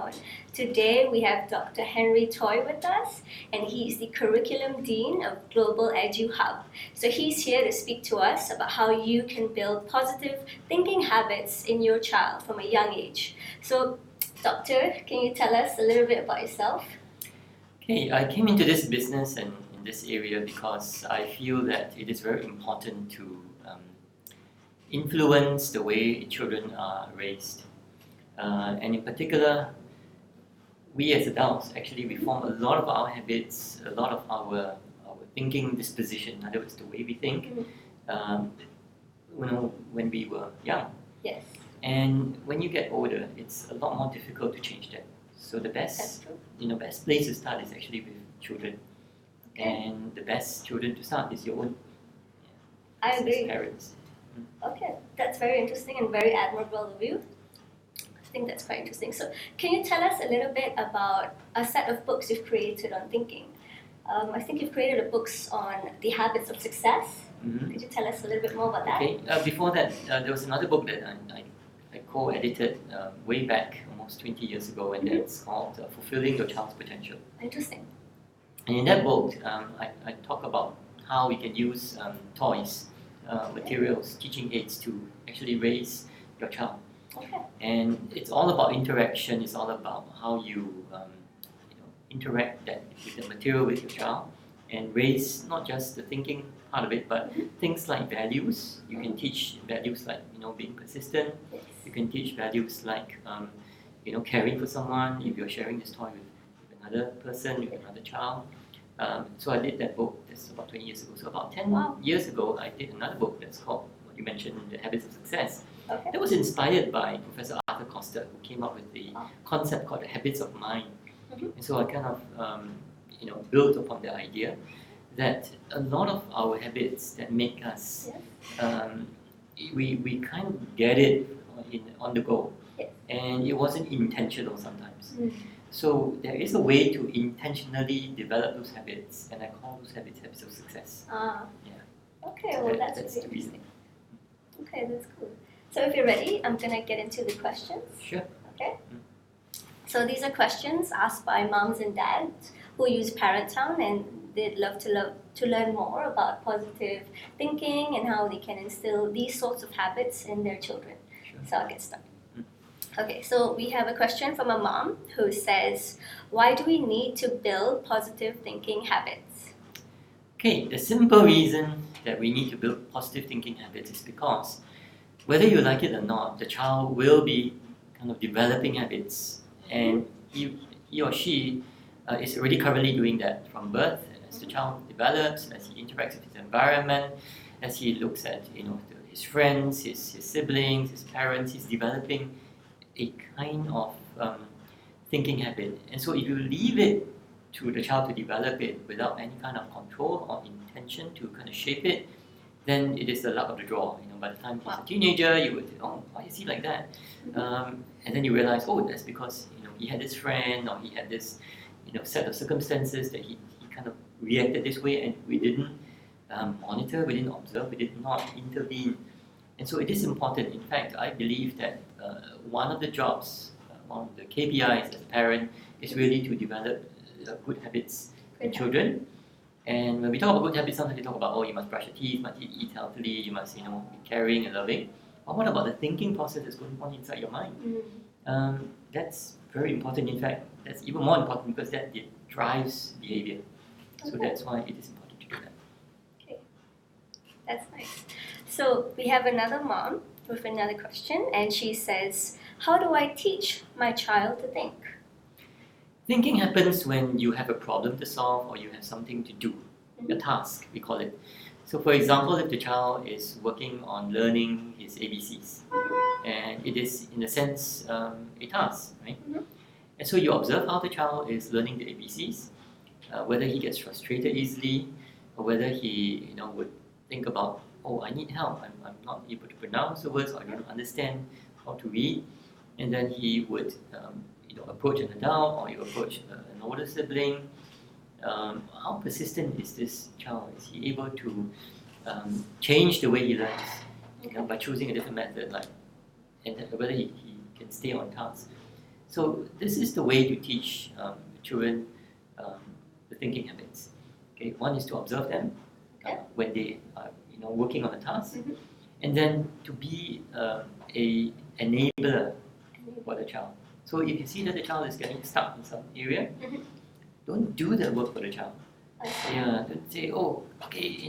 ParentTown. Today we have Dr. Henry Toy with us, and he is the Curriculum Dean of Global Edu Hub. So he's here to speak to us about how you can build positive thinking habits in your child from a young age. So, Doctor, can you tell us a little bit about yourself? Okay, I came into this business and in this area because I feel that it is very important to influence the way children are raised. And in particular, we as adults actually we form a lot of our habits, a lot of our thinking disposition, in other words, the way we think, when we were young. Yes. And when you get older, it's a lot more difficult to change that. So the best place to start is actually with children. Okay. And the best children to start is your own. I agree. As parents. Okay, that's very interesting and very admirable of you. I think that's quite interesting. So, can you tell us a little bit about a set of books you've created on thinking? I think you've created a books on the habits of success. Mm-hmm. Could you tell us a little bit more about that? Okay. Before that, there was another book that I co-edited way back almost 20 years ago, and that's called Fulfilling Your Child's Potential. Interesting. And in that book, I talk about how we can use toys, materials, teaching aids to actually raise your child. Okay. And it's all about interaction. It's all about how you interact with the material with your child and raise not just the thinking part of it, but things like values. You can teach values like being persistent. Yes. You can teach values like caring for someone if you're sharing this toy with another person, with another child. So I did that book. That's about 20 years ago. So about 10 years ago, I did another book that's called what you mentioned, The Habits of Success. Okay. That was inspired by Professor Arthur Koster, who came up with the concept called the habits of mind. And so I kind of built upon the idea that a lot of our habits that make us, we kind of get it on the go, and it wasn't intentional sometimes. So there is a way to intentionally develop those habits, and I call those habits habits of success. Okay, so well that's really interesting. Okay, that's cool. So if you're ready, I'm gonna get into the questions. Sure. Okay. So these are questions asked by moms and dads who use ParentTown, and they'd love to learn more about positive thinking and how they can instill these sorts of habits in their children. Sure. So I'll get started. Okay, so we have a question from a mom who says, why do we need to build positive thinking habits? Okay, the simple reason that we need to build positive thinking habits is because whether you like it or not, the child will be kind of developing habits, and he or she is already currently doing that from birth. As the child develops, as he interacts with his environment, as he looks at his friends, his siblings, his parents, he's developing a kind of thinking habit. And so if you leave it to the child to develop it without any kind of control or intention to kind of shape it, then it is the luck of the draw. By the time he's a teenager, you would think, oh, why is he like that? And then you realize, oh, that's because he had this friend, or he had this set of circumstances that he kind of reacted this way, and we didn't monitor, we didn't observe, we did not intervene. And so it is important. In fact, I believe that one of the jobs, one of the KPIs as a parent is really to develop good habits in children. And when we talk about good habits, sometimes we talk about, you must brush your teeth, you must eat healthily, you must be caring and loving. But what about the thinking process that's going on inside your mind? That's very important. In fact, that's even more important because that drives behavior. So that's why it is important to do that. Okay, that's nice. So we have another mom with another question, and she says, how do I teach my child to think? Thinking happens when you have a problem to solve or you have something to do, a task, we call it. So for example, if the child is working on learning his ABCs, and it is in a sense a task, right? And so you observe how the child is learning the ABCs, whether he gets frustrated easily, or whether he would think about, oh, I need help, I'm not able to pronounce the words, or I don't understand how to read, and then he would approach an adult, or you approach an older sibling. How persistent is this child? Is he able to change the way he learns by choosing a different method, and whether he can stay on task? So this is the way to teach children the thinking habits. Okay, one is to observe them when they are working on a task, and then to be a enabler for the child. So if you see that the child is getting stuck in some area, don't do the work for the child. Yeah, don't say, oh, okay,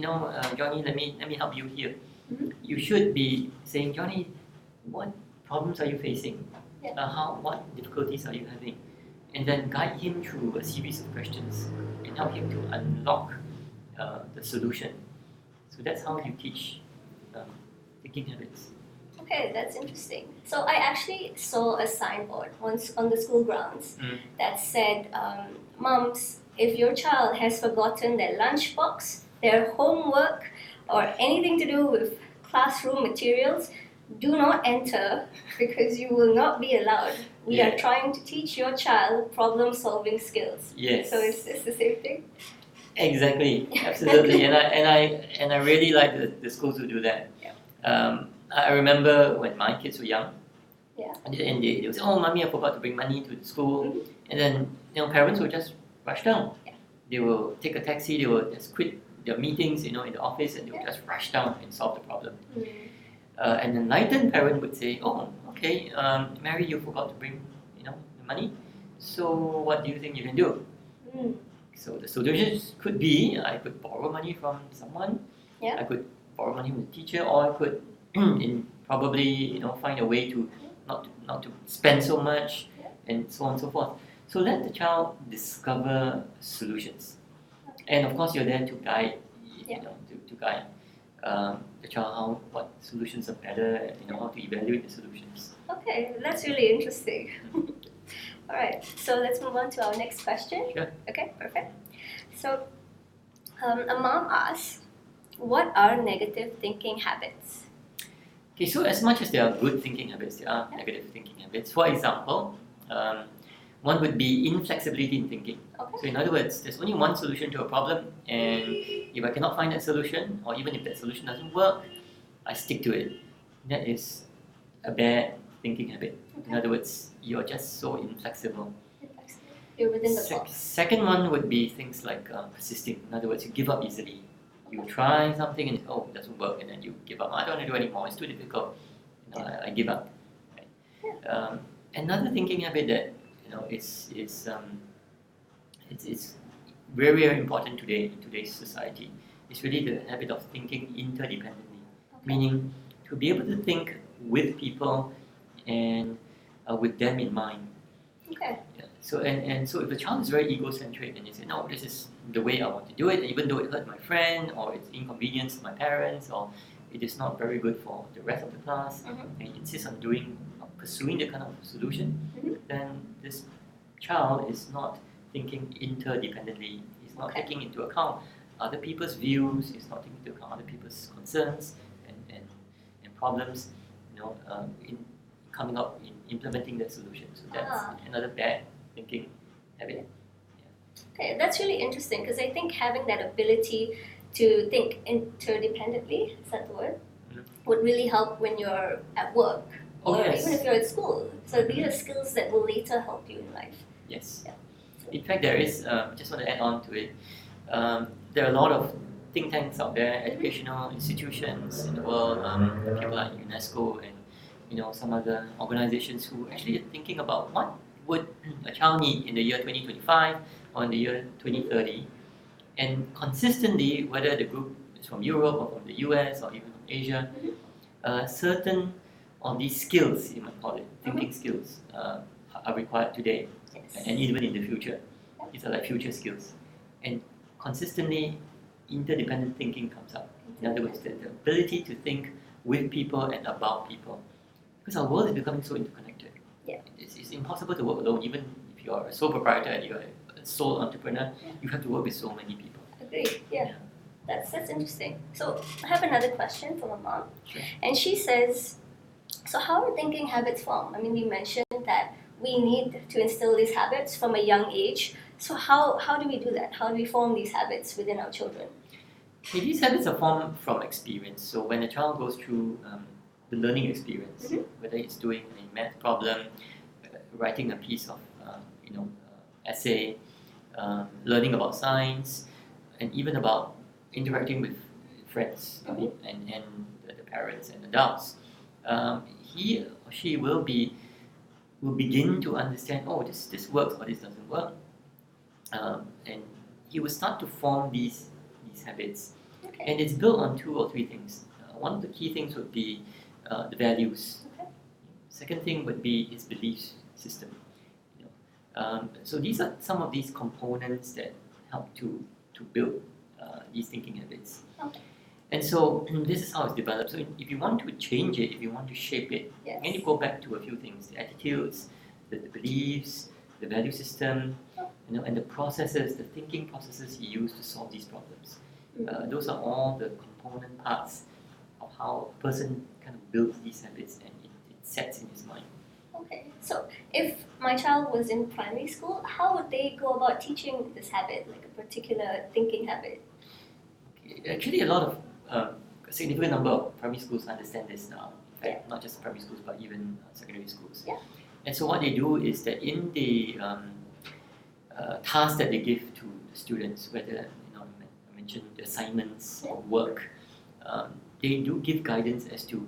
Johnny, let me help you here. You should be saying, Johnny, what problems are you facing? What difficulties are you having? And then guide him through a series of questions and help him to unlock the solution. So that's how you teach thinking habits. Okay, that's interesting. So I actually saw a signboard once on the school grounds that said, Moms, if your child has forgotten their lunchbox, their homework, or anything to do with classroom materials, do not enter because you will not be allowed. We are trying to teach your child problem-solving skills. Yes. So is this the same thing? Exactly, absolutely, and I really like the schools who do that. I remember when my kids were young, and they would say, "Oh, mommy, I forgot to bring money to the school," and then parents would just rush down. They will take a taxi. They will just quit their meetings, in the office, and they will just rush down and solve the problem. An enlightened parent would say, "Oh, okay, Mary, you forgot to bring, the money. So what do you think you can do?" So the solutions could be I could borrow money from someone. I could borrow money from the teacher, or I could probably find a way to not to spend so much, and so on and so forth. So let the child discover solutions, and of course you're there to guide, to guide the child what solutions are better, and how to evaluate the solutions. Okay, that's really interesting. All right, so let's move on to our next question. Sure. Okay, perfect. So a mom asks, what are negative thinking habits? Okay, so as much as there are good thinking habits, there are negative thinking habits. For example, one would be inflexibility in thinking. So in other words, there's only one solution to a problem, and if I cannot find that solution, or even if that solution doesn't work, I stick to it. That is a bad thinking habit. In other words, you're just so inflexible. You're within the box. Second one would be things like persisting. In other words, you give up easily. You try something and it doesn't work, and then you give up. I don't want to do anymore. It's too difficult. I give up. Right? Another thinking habit that is it's very, very important today in today's society is really the habit of thinking interdependently, meaning to be able to think with people and with them in mind. Okay. So so if the child is very egocentric and they say, no, this is the way I want to do it, even though it hurt my friend, or it's inconvenienced my parents, or it is not very good for the rest of the class, and he insists on pursuing that kind of solution, then this child is not thinking interdependently. He's not taking into account other people's views. He's not taking into account other people's concerns and problems. In coming up in implementing that solution. So that's another bad thinking habit. Okay, that's really interesting because I think having that ability to think interdependently, is that the word? Would really help when you're at work or even if you're at school. So these are skills that will later help you in life. Yes. In fact, there is, just want to add on to it, there are a lot of think tanks out there, educational institutions in the world, people like UNESCO and some other organizations who actually are thinking about what would a child need in the year 2025 or in the year 2030, and consistently, whether the group is from Europe or from the US or even from Asia, certain of these skills, you might call it, thinking skills, are required today and even in the future. These are like future skills, and consistently interdependent thinking comes up. In other words, the ability to think with people and about people. Because our world is becoming so interconnected. It's impossible to work alone. Even if you're a sole proprietor and you're a sole entrepreneur, you have to work with so many people. Agreed. Yeah. That's interesting. So I have another question from a mom. Sure. And she says, so how are thinking habits formed? I mean, you mentioned that we need to instill these habits from a young age. So how do we do that? How do we form these habits within our children? Okay, these habits are formed from experience. So when a child goes through the learning experience, whether it's doing a math problem, writing a piece of essay, learning about science, and even about interacting with friends and the parents and adults, he or she will begin to understand, oh, this works or this doesn't work, and he will start to form these habits. Okay. And it's built on 2 or 3 things. One of the key things would be the values. Okay. Second thing would be his belief system. So these are some of these components that help to build these thinking habits. Okay. And so this is how it's developed. So if you want to change it, if you want to shape it, Yes. you need to go back to a few things: the attitudes, the beliefs, the value system, and the processes, the thinking processes you use to solve these problems. Those are all the component parts of how a person kind of builds these habits, and it sets in his mind. Okay, so if my child was in primary school, how would they go about teaching this habit, like a particular thinking habit? Okay. Actually, a significant number of primary schools understand this now. In fact, not just primary schools, but even secondary schools. Yeah. And so what they do is that in the tasks that they give to the students, whether I mentioned the assignments or work, they do give guidance as to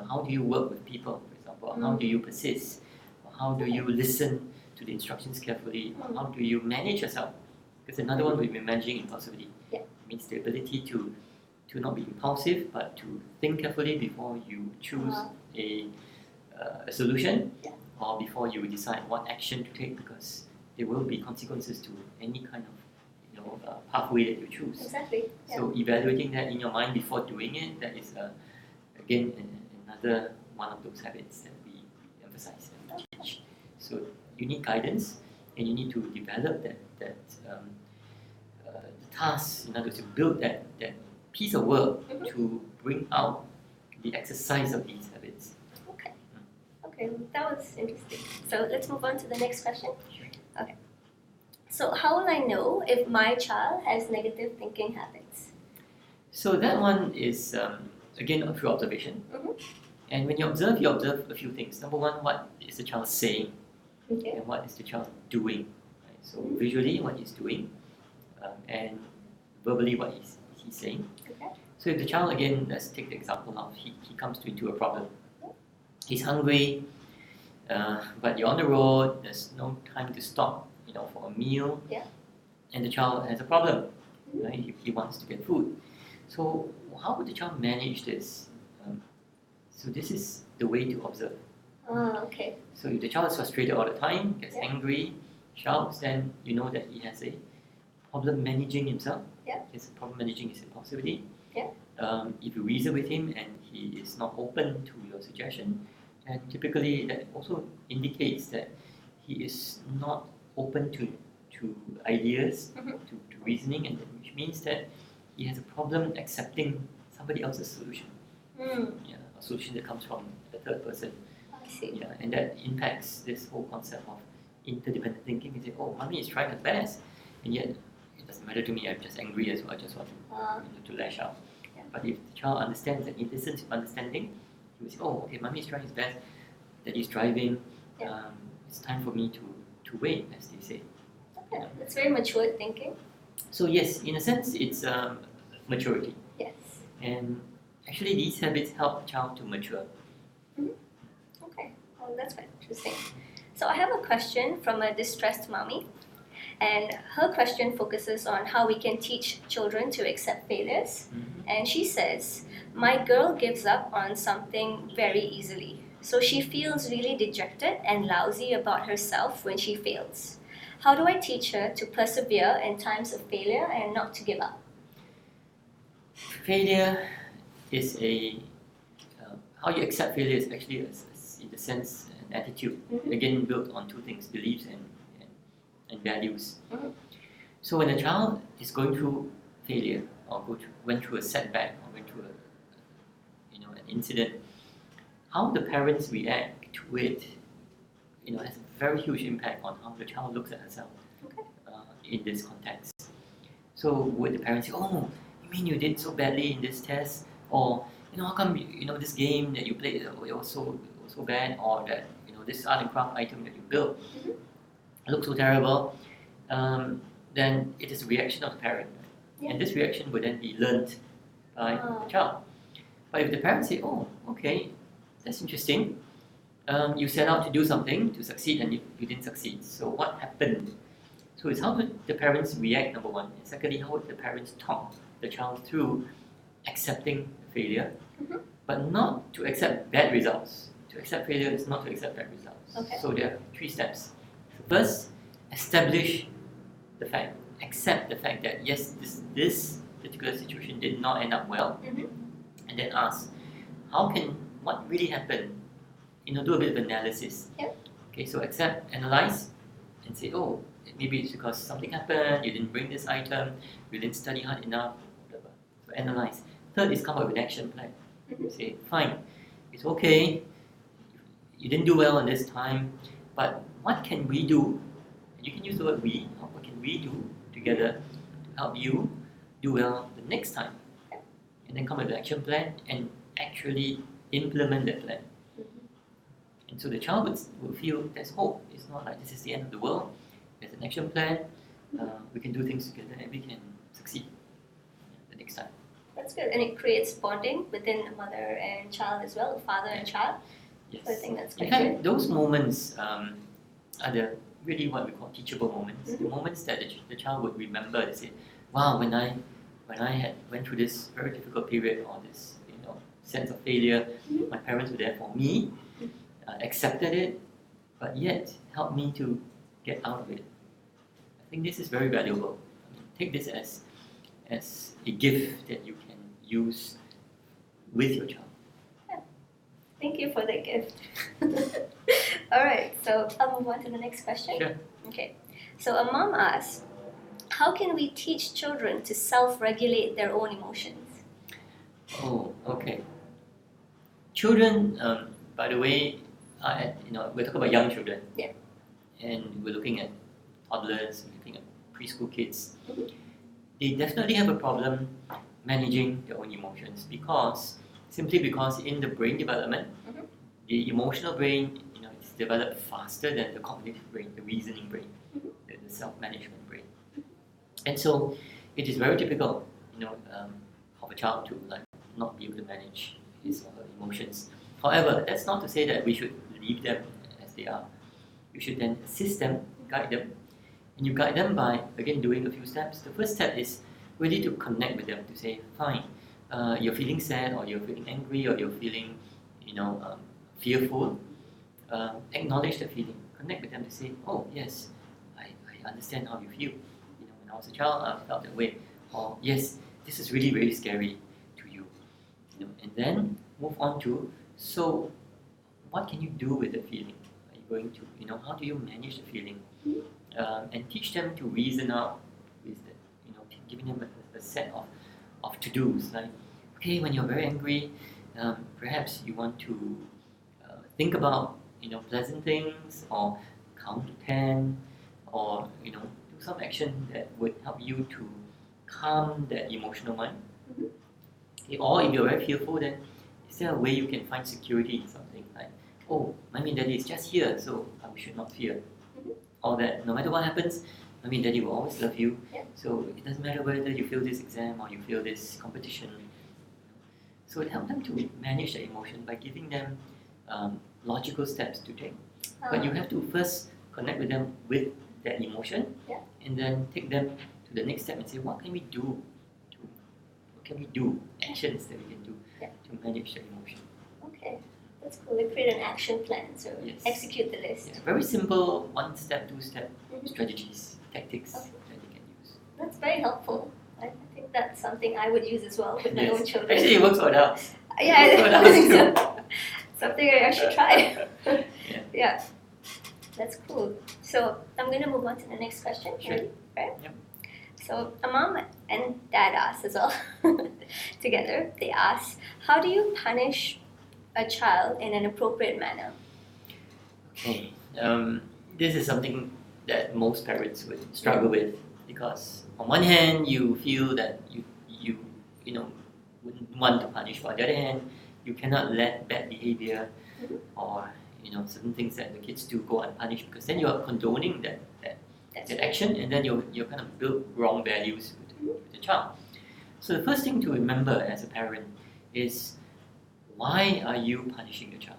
how do you work with people, for example, how do you persist, or how do you listen to the instructions carefully, or how do you manage yourself? Because another one would be managing impulsivity. Yeah. It means the ability to not be impulsive, but to think carefully before you choose a solution, or before you decide what action to take, because there will be consequences to any kind of pathway that you choose. Exactly. Yeah. So evaluating that in your mind before doing it, that is again another one of those habits that we emphasize and teach. So you need guidance, and you need to develop that the task, in other words, to build that piece of work to bring out the exercise of these habits. Okay. Okay, that was interesting. So let's move on to the next question. Sure. Okay. So how will I know if my child has negative thinking habits? So that one is again through observation. And when you observe a few things. Number one, what is the child saying? Okay. And what is the child doing? Right? So visually, what he's doing, and verbally, what he's saying. Okay. So if the child, again, let's take the example of he comes into a problem. He's hungry, but you're on the road. There's no time to stop, for a meal. Yeah. And the child has a problem. Right? He wants to get food. So how would the child manage this? So this is the way to observe. Okay. So if the child is frustrated all the time, gets angry, shouts, then you know that he has a problem managing himself. Yeah. He has a problem managing his impulsivity. Yeah. If you reason with him and he is not open to your suggestion, and typically that also indicates that he is not open to ideas, to reasoning, and which means that he has a problem accepting somebody else's solution. Yeah, a solution that comes from the third person. I see. Yeah, and that impacts this whole concept of interdependent thinking. You say, oh, mommy is trying her best, and yet it doesn't matter to me. I'm just angry as well. I just want to lash out. Yeah. But if the child understands and he listens to understanding, he will say, oh, okay, mommy is trying his best. Daddy's driving. Yeah. It's time for me to wait, as they say. Okay. That's very mature thinking. So yes, in a sense, it's maturity. Yes. And actually, these habits help the child to mature. Okay, well, that's quite interesting. So I have a question from a distressed mommy, and her question focuses on how we can teach children to accept failures. And she says, my girl gives up on something very easily. So she feels really dejected and lousy about herself when she fails. How do I teach her to persevere in times of failure and not to give up? Failure is how you accept failure is actually, in the sense, an attitude. Again, built on 2 things: beliefs and values. So when a child is going through failure, or went through a setback, or went through an incident, how the parents react to it, has a very huge impact on how the child looks at herself in this context. So would the parents say, oh, you mean you did so badly in this test? Or, how come, this game that you played, it was so bad? Or that, this art and craft item that you built looks so terrible, then it is a reaction of the parent. Yeah. And this reaction would then be learned by the child. But if the parents say, oh, okay, that's interesting. You set out to do something to succeed and you didn't succeed. So what happened? So it's how would the parents react, number one. And secondly, how would the parents talk the child through accepting failure, but not to accept bad results. To accept failure is not to accept bad results. Okay. So there are 3 steps. First, establish the fact. Accept the fact that yes, this particular situation did not end up well. And then ask, what really happened? Do a bit of analysis. Yep. Okay, so accept, analyze, and say, oh, maybe it's because something happened, you didn't bring this item, you didn't study hard enough, whatever. So analyze. Third is come up with an action plan. Say, fine, it's okay, you didn't do well on this time, but what can we do? And you can use the word we, what can we do together to help you do well the next time? And then come up with an action plan and actually implement that plan. And so the child will feel there's hope. It's not like this is the end of the world. There's an action plan. We can do things together and we can succeed the next time. That's good. And it creates bonding within a mother and child as well, father and child. Yes. So I think that's quite In fact, good. those moments are the really what we call teachable moments. The moments that the child would remember. They say, wow, when I went through this very difficult period or this sense of failure, my parents were there for me, accepted it, but yet helped me to get out of it. I think this is very valuable. Take this as a gift that you can use with your child. Thank you for the gift. Alright, so I'll move on to the next question. Sure. Okay, so a mom asks, how can we teach children to self-regulate their own emotions? Oh, okay. Children, by the way, we're talking about young children. Yeah. And we're looking at toddlers, we're looking at preschool kids. They definitely have a problem managing their own emotions simply because in the brain development, the emotional brain, is developed faster than the cognitive brain, the reasoning brain, the self-management brain. And so it is very typical, of a child to not be able to manage his or her emotions. However, that's not to say that we should leave them as they are. You should then assist them, guide them, and you guide them by again doing a few steps. The first step is really to connect with them, to say, fine, you're feeling sad, or you're feeling angry, or you're feeling, fearful. Acknowledge the feeling. Connect with them to say, oh yes, I understand how you feel. When I was a child, I felt that way. Or yes, this is really, really scary to you. And then move on to, so what can you do with the feeling? Are you going to, how do you manage the feeling? And teach them to reason out with that, giving them a set of to-dos. Like, okay, when you're very angry, perhaps you want to think about, pleasant things, or count to 10, or, do some action that would help you to calm that emotional mind. Or if you're very fearful, then is there a way you can find security in something? Like, oh, mommy and daddy is just here, so we should not fear. Or that no matter what happens, mommy and daddy will always love you. Yeah. So it doesn't matter whether you fail this exam or you fail this competition. So it helps them to manage their emotion by giving them logical steps to take. But you have to first connect with them with that emotion, and then take them to the next step and say, what can we do? Actions that we can do to manage the emotion. Okay, that's cool. We create an action plan, so execute the list. Yeah, very simple, 1-step, 2-step strategies, tactics that you can use. That's very helpful. I think that's something I would use as well with my own children. Actually, it works for adults. Yeah, I think so. Something I should try. Yeah, that's cool. So I'm going to move on to the next question. Sure. Ready? Right? Yep. So a mom and dad asked as well, together, they asked, how do you punish a child in an appropriate manner? Okay, this is something that most parents would struggle with, because on one hand you feel that you wouldn't want to punish, but on the other hand you cannot let bad behavior or certain things that the kids do go unpunished, because then you're condoning that action, and then you're kind of build wrong values with the child. So the first thing to remember as a parent is, why are you punishing your child?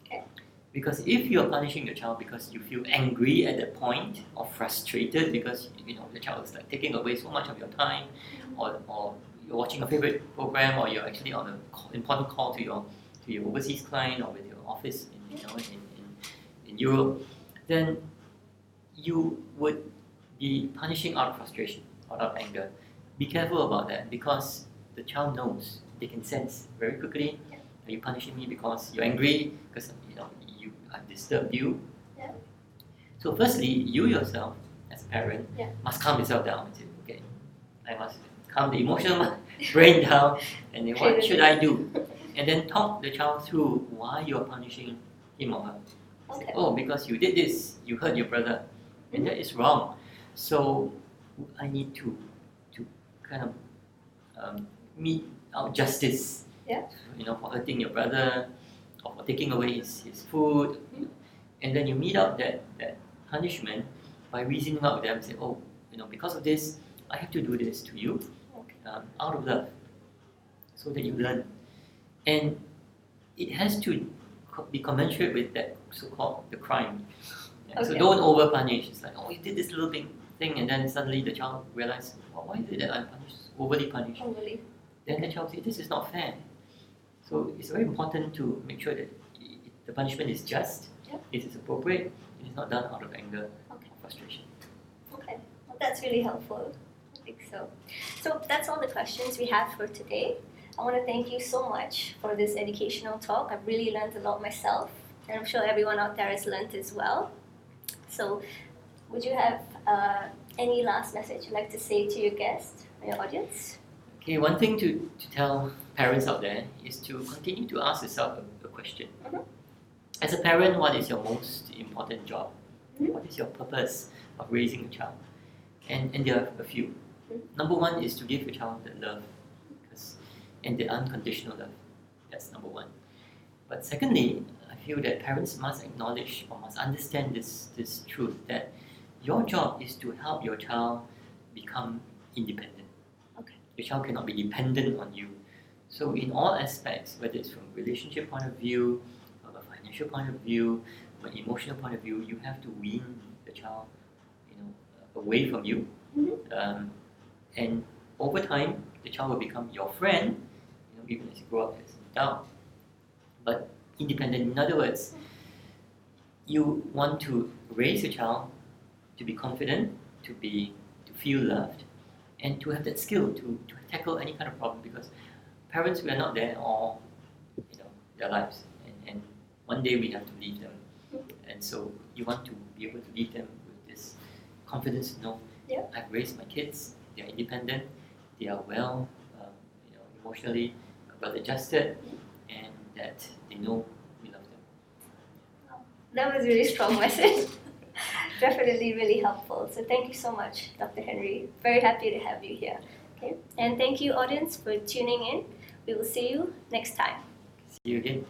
Okay. Because if you're punishing your child because you feel angry at that point, or frustrated because the child is like taking away so much of your time, or you're watching a favorite program, or you're actually on an important call to your overseas client, or with your office in Europe, then you would be punishing out of frustration, out of anger. Be careful about that, because the child knows, they can sense very quickly. Are you punishing me because you're angry, because I've disturbed you? Yeah. So firstly, you yourself as a parent must calm yourself down and say, okay, I must calm the emotional brain down, and then what should I do? And then talk the child through why you're punishing him or her. Okay. Say, oh, because you did this, you hurt your brother, and that is wrong. So I need to kind of mete out justice. Yeah. For hurting your brother, or for taking away his food. And then you mete out that punishment by reasoning out with them, say, oh, because of this, I have to do this to you, out of love, so that you learn. And it has to be commensurate with that so-called the crime. Okay. So don't over punish. It's like, oh, you did this little thing, and then suddenly the child realizes, well, why is it that I'm overly punished? Then the child says, this is not fair. So it's very important to make sure that the punishment is just, it is appropriate, it is not done out of anger or frustration. Okay, well, that's really helpful. I think so. So that's all the questions we have for today. I want to thank you so much for this educational talk. I've really learned a lot myself, and I'm sure everyone out there has learned as well. So would you have any last message you'd like to say to your guests and your audience? Okay, one thing to tell parents out there is to continue to ask yourself a question. As a parent, what is your most important job? What is your purpose of raising a child? And there are a few. Number one is to give your child the love, and the unconditional love. That's number one. But secondly, I feel that parents must acknowledge or must understand this truth, that your job is to help your child become independent. Your child cannot be dependent on you. So in all aspects, whether it's from a relationship point of view, from a financial point of view, from an emotional point of view, you have to wean the child, away from you. And over time, the child will become your friend, even as you grow up as an adult. But independent, in other words, you want to raise your child to be confident, to feel loved, and to have that skill to tackle any kind of problem, because parents, we are not there all their lives, and one day we have to leave them, and so you want to be able to leave them with this confidence to know, I've raised my kids, they are independent, they are well emotionally well adjusted, and that they know we love them. That was a really strong message. Definitely really helpful. So thank you so much, Dr. Henry. Very happy to have you here. Okay, and thank you, audience, for tuning in. We will see you next time. See you again.